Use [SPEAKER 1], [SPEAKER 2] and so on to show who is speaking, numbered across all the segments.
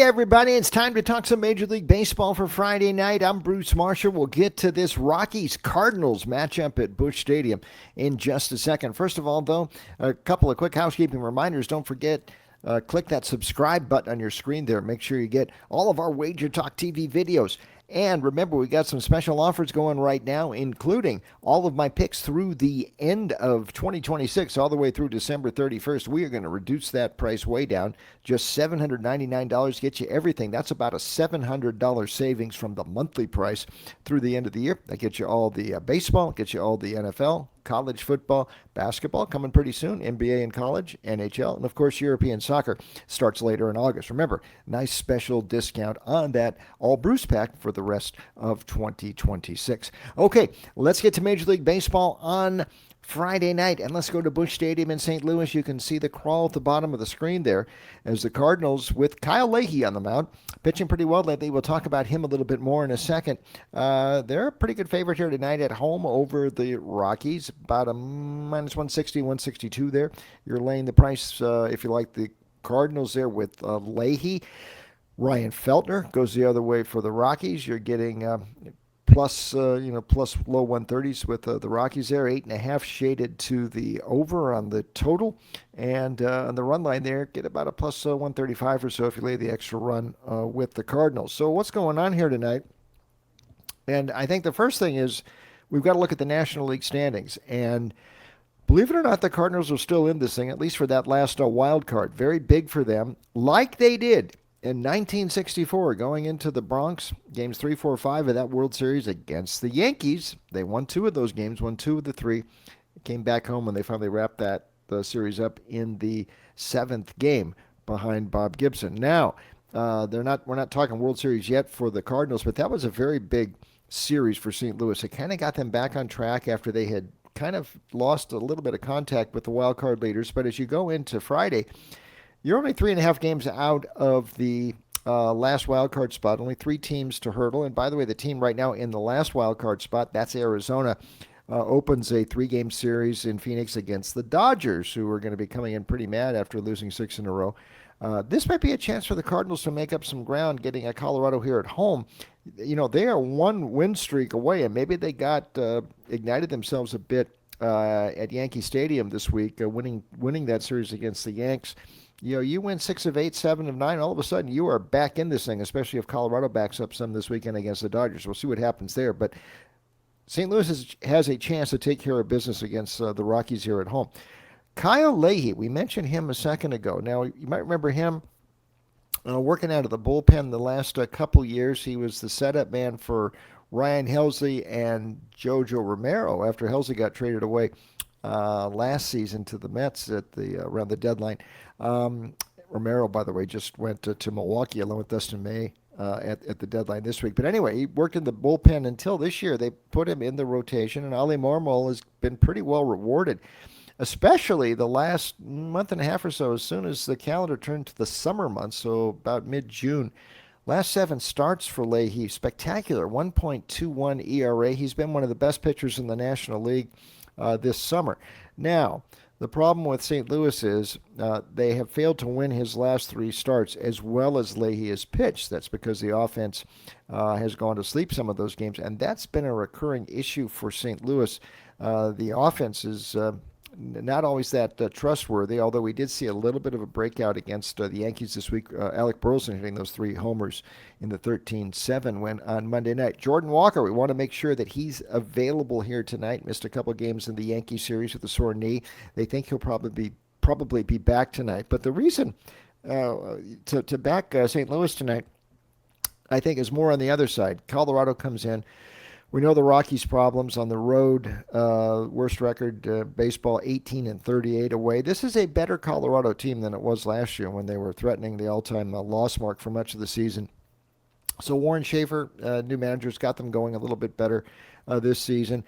[SPEAKER 1] everybody, it's time to talk some Major League Baseball for Friday night. I'm Bruce Marshall. We'll get to this Rockies Cardinals matchup at Busch Stadium in just a second. First of all, though, a couple of quick housekeeping reminders. Don't forget, click that subscribe button on your screen there. Make sure you get all of our Wager Talk TV videos. And remember, we got some special offers going right now, including all of my picks through the end of 2026, all the way through December 31st. We are going to reduce that price way down. Just $799 gets you everything. That's about a $700 savings from the monthly price through the end of the year. That gets you all the baseball, gets you all the NFL, college football, basketball coming pretty soon, NBA and college, NHL, and of course European soccer starts later in August. Remember, nice special discount on that All Bruce pack for the rest of 2026. Okay, let's get to Major League Baseball on Friday night, and let's go to Busch Stadium in St. Louis. You can see the crawl at the bottom of the screen there as the Cardinals, with Kyle Leahy on the mound, pitching pretty well lately. We'll talk about him a little bit more in a second. They're a pretty good favorite here tonight at home over the Rockies, about a minus 160, 162 there. You're laying the price, if you like, the Cardinals there with Leahy. Ryan Feltner goes the other way for the Rockies. You're getting plus low 130s with the Rockies there, 8.5 shaded to the over on the total, and on the run line there, get about a plus 135 or so if you lay the extra run with the Cardinals. So what's going on here tonight? And I think the first thing is we've got to look at the National League standings, and believe it or not, the Cardinals are still in this thing, at least for that last wild card. Very big for them, like they did in 1964, going into the Bronx, games 3, 4, 5 of that World Series against the Yankees. They won 2 of those games, won 2 of the 3. Came back home when they finally wrapped the series up in the 7th game behind Bob Gibson. Now, we're not talking World Series yet for the Cardinals, but that was a very big series for St. Louis. It kind of got them back on track after they had kind of lost a little bit of contact with the wild card leaders. But as you go into Friday, you're only 3.5 games out of the last wild card spot. Only 3 teams to hurdle. And by the way, the team right now in the last wild card spot, that's Arizona, opens a 3-game series in Phoenix against the Dodgers, who are going to be coming in pretty mad after losing 6 in a row. This might be a chance for the Cardinals to make up some ground, getting a Colorado here at home. You know, they are 1 win streak away, and maybe they got ignited themselves a bit at Yankee Stadium this week, winning that series against the Yanks. You know, you win 6 of 8, 7 of 9, all of a sudden you are back in this thing, especially if Colorado backs up some this weekend against the Dodgers. We'll see what happens there. But St. Louis has a chance to take care of business against the Rockies here at home. Kyle Leahy, we mentioned him a second ago. Now, you might remember him working out of the bullpen the last couple years. He was the setup man for Ryan Helsley and Jojo Romero after Helsley got traded away last season to the Mets at around the deadline. Romero, by the way, just went to Milwaukee along with Dustin May at the deadline this week. But anyway, he worked in the bullpen until this year. They put him in the rotation, and Ali Marmol has been pretty well rewarded, especially the last month and a half or so, as soon as the calendar turned to the summer months, so about mid-June. Last 7 starts for Leahy, spectacular, 1.21 ERA. He's been one of the best pitchers in the National League this summer. Now, the problem with St. Louis is they have failed to win his last 3 starts as well as Leahy has pitched. That's because the offense has gone to sleep some of those games, and that's been a recurring issue for St. Louis. The offense is not always that trustworthy, although we did see a little bit of a breakout against the Yankees this week. Alec Burleson hitting those 3 homers in the 13-7 win on Monday night. Jordan Walker, we want to make sure that he's available here tonight. Missed a couple games in the Yankee series with a sore knee. They think he'll probably be back tonight. But the reason to back St. Louis tonight, I think, is more on the other side. Colorado comes in. We know the Rockies' problems on the road. Worst record, baseball, 18-38 away. This is a better Colorado team than it was last year when they were threatening the all-time loss mark for much of the season. So Warren Schaefer, new manager's got them going a little bit better this season.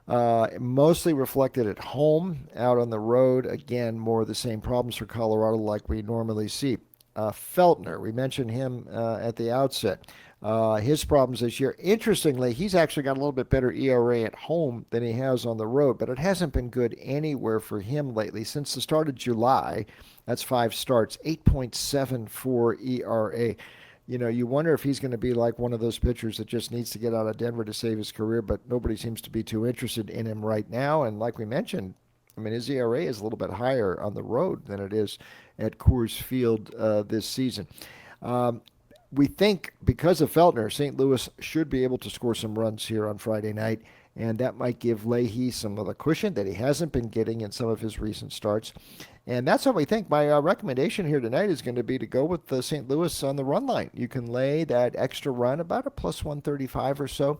[SPEAKER 1] Mostly reflected at home. Out on the road, again, more of the same problems for Colorado like we normally see. Feltner, we mentioned him at the outset. his problems this year. Interestingly, he's actually got a little bit better ERA at home than he has on the road, but it hasn't been good anywhere for him lately. Since the start of July, that's 5 starts, 8.74 ERA. You wonder if he's going to be like one of those pitchers that just needs to get out of Denver to save his career, but nobody seems to be too interested in him right now. And like we mentioned, I mean, his ERA is a little bit higher on the road than it is at Coors Field this season. Um, we think because of Feltner, St. Louis should be able to score some runs here on Friday night, and that might give Leahy some of the cushion that he hasn't been getting in some of his recent starts. And that's what we think. My recommendation here tonight is going to be to go with the St. Louis on the run line. You can lay that extra run, about a plus 135 or so.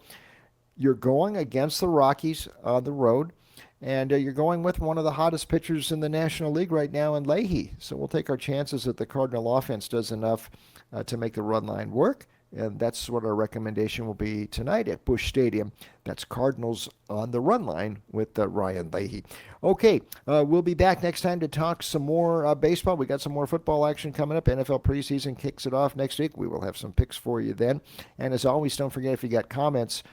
[SPEAKER 1] You're going against the Rockies on the road, and you're going with one of the hottest pitchers in the National League right now in Leahy. So we'll take our chances that the Cardinal offense does enough to make the run line work. And that's what our recommendation will be tonight at Busch Stadium. That's Cardinals on the run line with Ryan Leahy. Okay, we'll be back next time to talk some more baseball. We got some more football action coming up. NFL preseason kicks it off next week. We will have some picks for you then. And as always, don't forget if you got comments,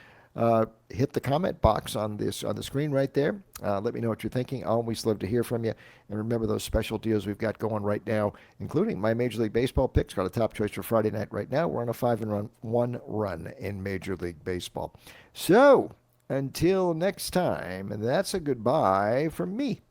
[SPEAKER 1] hit the comment box on the screen right there. Let me know what you're thinking. I always love to hear from you. And remember those special deals we've got going right now, including my Major League Baseball picks. Got a top choice for Friday night right now. We're on a 5-1 run in Major League Baseball. So until next time, that's a goodbye from me.